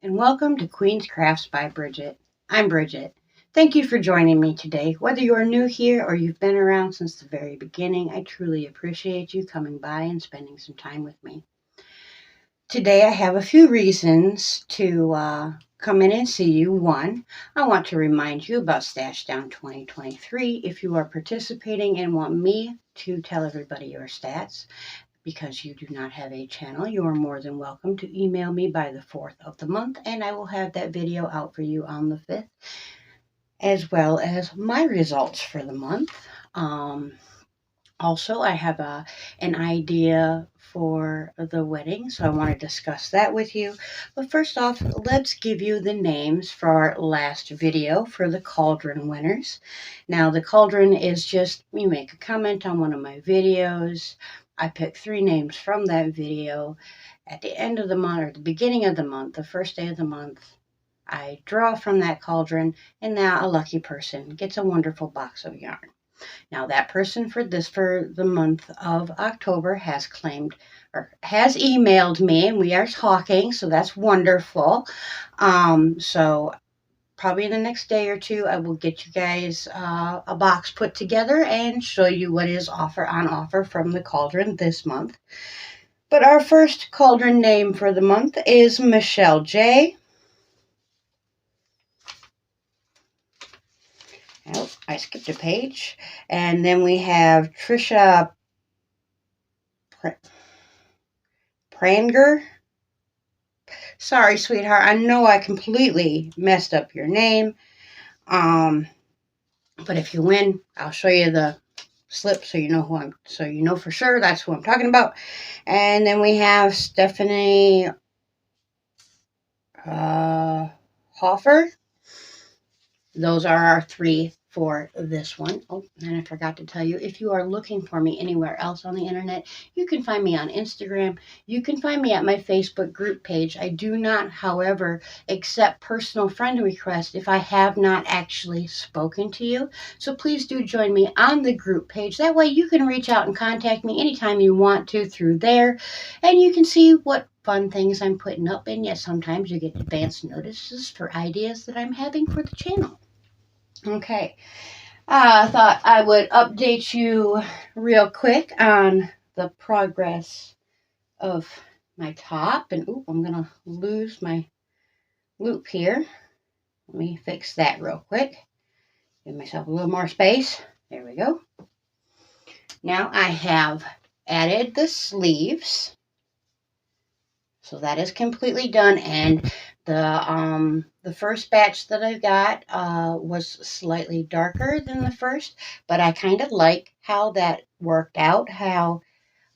and welcome to Queen's Crafts by Bridget. I'm Bridget. Thank you for joining me today. Whether you are new here or you've been around since the very beginning, I truly appreciate you coming by and spending some time with me. Today I have a few reasons to come in and see you. One, I want to remind you about Stash Down 2023. If you are participating and want me to tell everybody your stats, because you do not have a channel, you are more than welcome to email me by the 4th of the month, and I will have that video out for you on the 5th, as well as my results for the month. Also, I have an idea for the wedding, so I want to discuss that with you. But first off, let's give you the names for our last video for the cauldron winners. Now, the cauldron is just, you make a comment on one of my videos. I pick 3 names from that video. At the end of the month, or the beginning of the month, the first day of the month, I draw from that cauldron, and now a lucky person gets a wonderful box of yarn. Now that person for the month of October has claimed or has emailed me, and we are talking, so that's wonderful. So probably in the next day or two, I will get you guys a box put together and show you what is on offer from the cauldron this month. But our first cauldron name for the month is Michelle J. Oh, I skipped a page. And then we have Trisha Pranger. Sorry, sweetheart. I know I completely messed up your name. But if you win, I'll show you the slip so you know for sure that's who I'm talking about. And then we have Stephanie Hoffer. Those are our 3 for this one. Oh, and I forgot to tell you, if you are looking for me anywhere else on the internet, you can find me on Instagram. You can find me at my Facebook group page. I do not, however, accept personal friend requests if I have not actually spoken to you. So please do join me on the group page. That way you can reach out and contact me anytime you want to through there. And you can see what fun things I'm putting up. And yes, sometimes you get advance notices for ideas that I'm having for the channel. Okay, I thought I would update you real quick on the progress of my top. And I'm going to lose my loop here. Let me fix that real quick. Give myself a little more space. There we go. Now I have added the sleeves. So that is completely done, and the first batch that I got was slightly darker than the first, but I kind of like how that worked out. How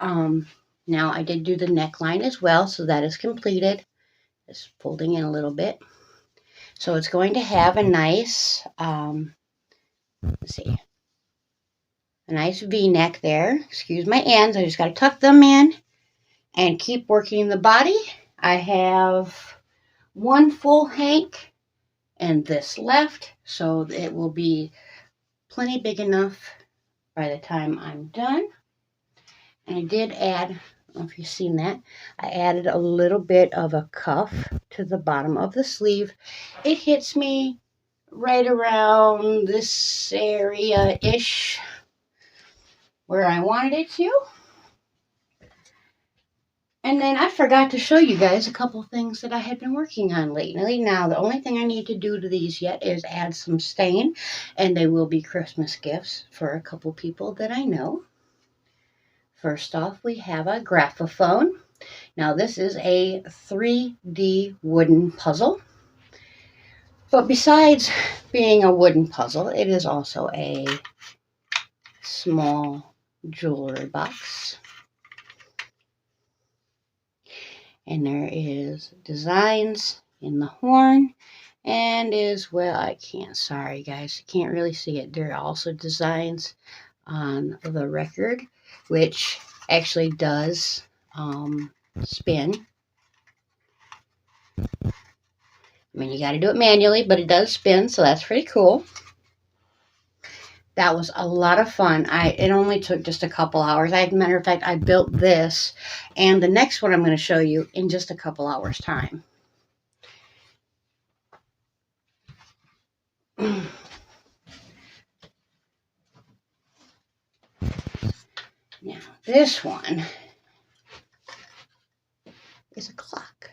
now I did do the neckline as well, so that is completed. Just folding in a little bit, so it's going to have a nice let's see, a nice V-neck there. Excuse my ends, I just got to tuck them in and keep working the body. I have 1 full hank and this left, so it will be plenty big enough by the time I'm done. And I did add, I don't know if you've seen that, I added a little bit of a cuff to the bottom of the sleeve. It hits me right around this area-ish where I wanted it to. And then I forgot to show you guys a couple things that I had been working on lately. Now, the only thing I need to do to these yet is add some stain, and they will be Christmas gifts for a couple people that I know. First off, we have a graphophone. Now, this is a 3D wooden puzzle. But besides being a wooden puzzle, it is also a small jewelry box. And there is designs in the horn, and sorry guys, you can't really see it. There are also designs on the record, which actually does spin. I mean, you got to do it manually, but it does spin, so that's pretty cool. That was a lot of fun. It only took just a couple hours. As a matter of fact, I built this and the next one I'm going to show you in just a couple hours time. This one is a clock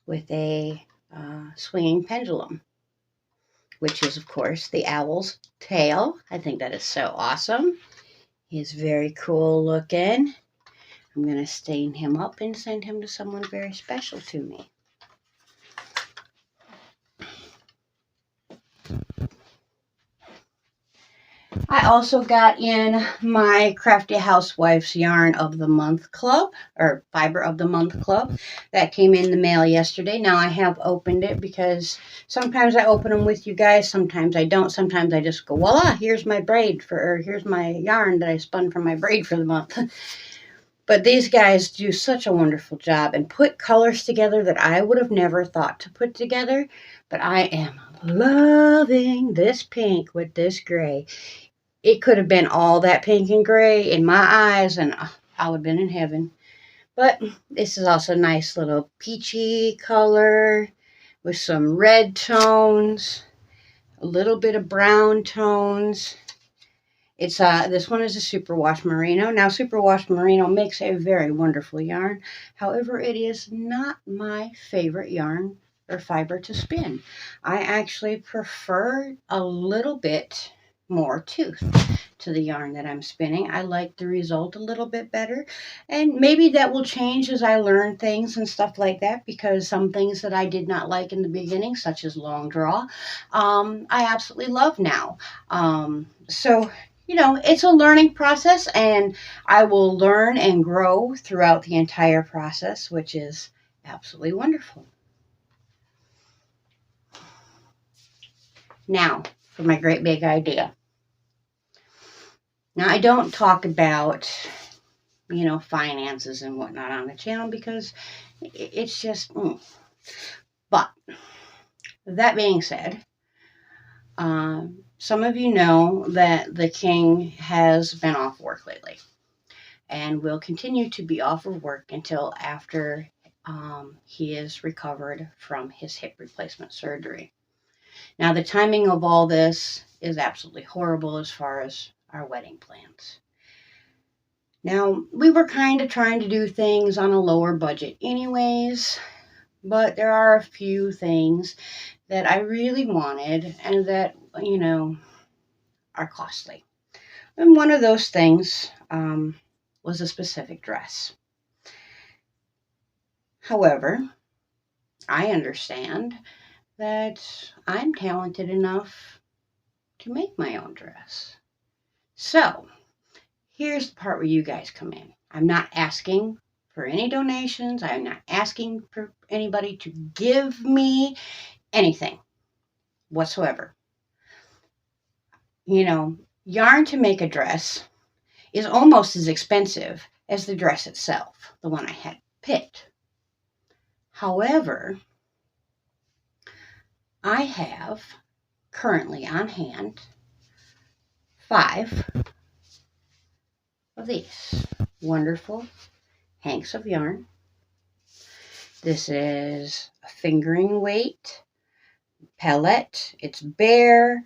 with a swinging pendulum, which is, of course, the owl's tail. I think that is so awesome. He's very cool looking. I'm going to stain him up and send him to someone very special to me. I also got in my Crafty Housewife's Yarn of the Month Club, or Fiber of the Month Club. That came in the mail yesterday. Now I have opened it because sometimes I open them with you guys, sometimes I don't. Sometimes I just go, voila, here's my braid or here's my yarn that I spun from my braid for the month. But these guys do such a wonderful job and put colors together that I would have never thought to put together. But I am loving this pink with this gray. It could have been all that pink and gray in my eyes, and I would have been in heaven. But this is also a nice little peachy color with some red tones, a little bit of brown tones. It's this one is a superwash merino. Now, superwash merino makes a very wonderful yarn. However, it is not my favorite yarn or fiber to spin. I actually prefer a little bit more tooth to the yarn that I'm spinning. I like the result a little bit better, and maybe that will change as I learn things and stuff like that, because some things that I did not like in the beginning, such as long draw, I absolutely love now. So you know, it's a learning process, and I will learn and grow throughout the entire process, which is absolutely wonderful. Now, for my great big idea. Now, I don't talk about, you know, finances and whatnot on the channel because it's just, But that being said, some of you know that the king has been off work lately and will continue to be off of work until after he is recovered from his hip replacement surgery. Now, the timing of all this is absolutely horrible as far as our wedding plans. Now, we were kind of trying to do things on a lower budget anyways, but there are a few things that I really wanted and that, you know, are costly. And one of those things was a specific dress. However, I understand that I'm talented enough to make my own dress. So, here's the part where you guys come in. I'm not asking for any donations. I'm not asking for anybody to give me anything whatsoever. You know, yarn to make a dress is almost as expensive as the dress itself, the one I had picked. However, I have currently on hand 5 of these wonderful hanks of yarn. This is a fingering weight pellet. It's bare,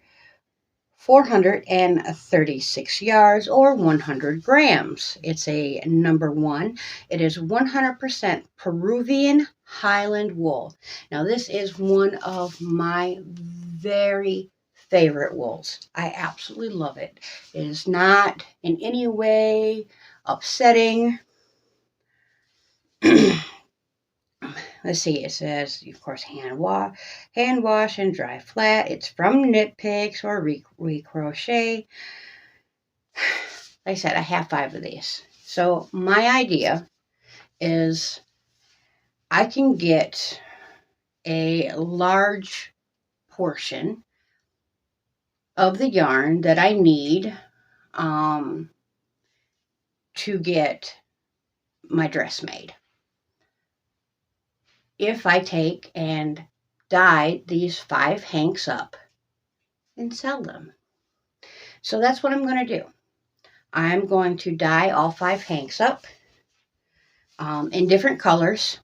436 yards or 100 grams. It's a number 1. It is 100% Peruvian Highland wool. Now, this is one of my very favorite wools. I absolutely love it. It is not in any way upsetting. Let's see, it says, of course, hand wash and dry flat. It's from Knit Picks or Recrochet. Like I said, I have 5 of these. So my idea is I can get a large portion of the yarn that I need to get my dress made. If I take and dye these 5 hanks up and sell them. So that's what I'm going to do. I'm going to dye all 5 hanks up in different colors.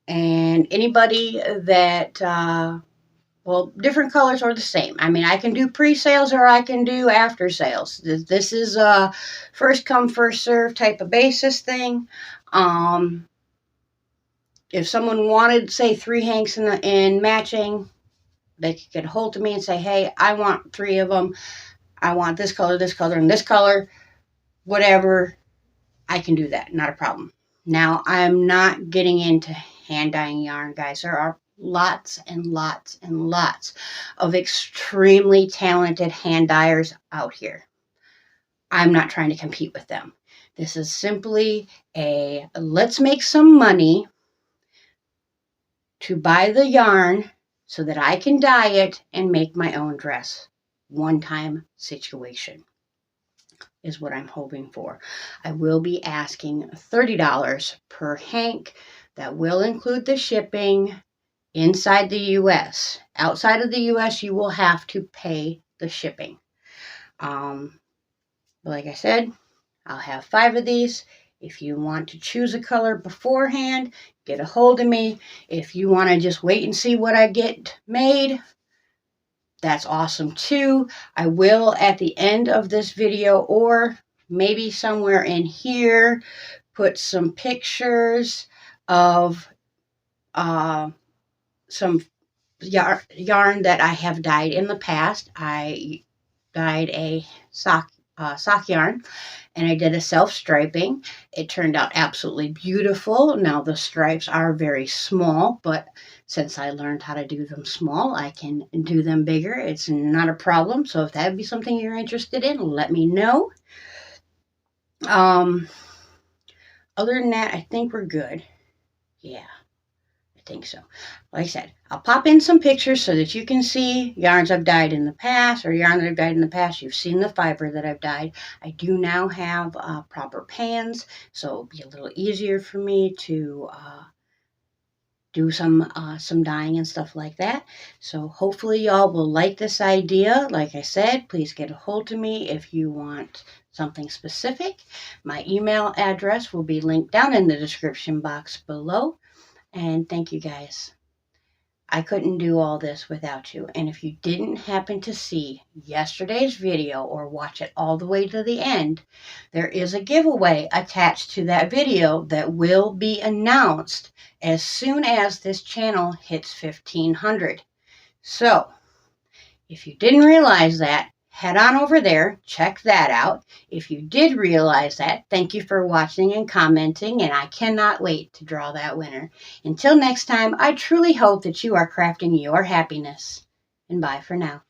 And anybody that well, different colors or the same. I mean, I can do pre-sales or I can do after sales. This is a first come, first serve type of basis thing. If someone wanted, say, 3 hanks in matching, they could get a hold of me and say, hey, I want 3 of them. I want this color, and this color, whatever. I can do that. Not a problem. Now, I'm not getting into hand dyeing yarn, guys. There are lots and lots and lots of extremely talented hand dyers out here. I'm not trying to compete with them. This is simply a let's make some money to buy the yarn so that I can dye it and make my own dress. One-time situation is what I'm hoping for. I will be asking $30 per hank. That will include the shipping inside the U.S. Outside of the U.S., you will have to pay the shipping. But like I said, I'll have 5 of these. If you want to choose a color beforehand, get a hold of me. If you want to just wait and see what I get made, that's awesome too. I will, at the end of this video, or maybe somewhere in here, put some pictures of some yarn that I have dyed in the past. I dyed a sock yarn, and I did a self-striping. It turned out absolutely beautiful. Now the stripes are very small, but since I learned how to do them small, I can do them bigger. It's not a problem. So if that would be something you're interested in, let me know. Other than that, I think we're good. Yeah, I think so. Like I said, I'll pop in some pictures so that you can see yarns I've dyed in the past, or yarn that I've dyed in the past. You've seen the fiber that I've dyed. I do now have proper pans, so it'll be a little easier for me to do some dyeing and stuff like that. So hopefully y'all will like this idea. Like I said, please get a hold of me if you want something specific. My email address will be linked down in the description box below. And thank you guys. I couldn't do all this without you. And if you didn't happen to see yesterday's video or watch it all the way to the end, there is a giveaway attached to that video that will be announced as soon as this channel hits 1,500. So, if you didn't realize that, head on over there, check that out. If you did realize that, thank you for watching and commenting, and I cannot wait to draw that winner. Until next time, I truly hope that you are crafting your happiness. And bye for now.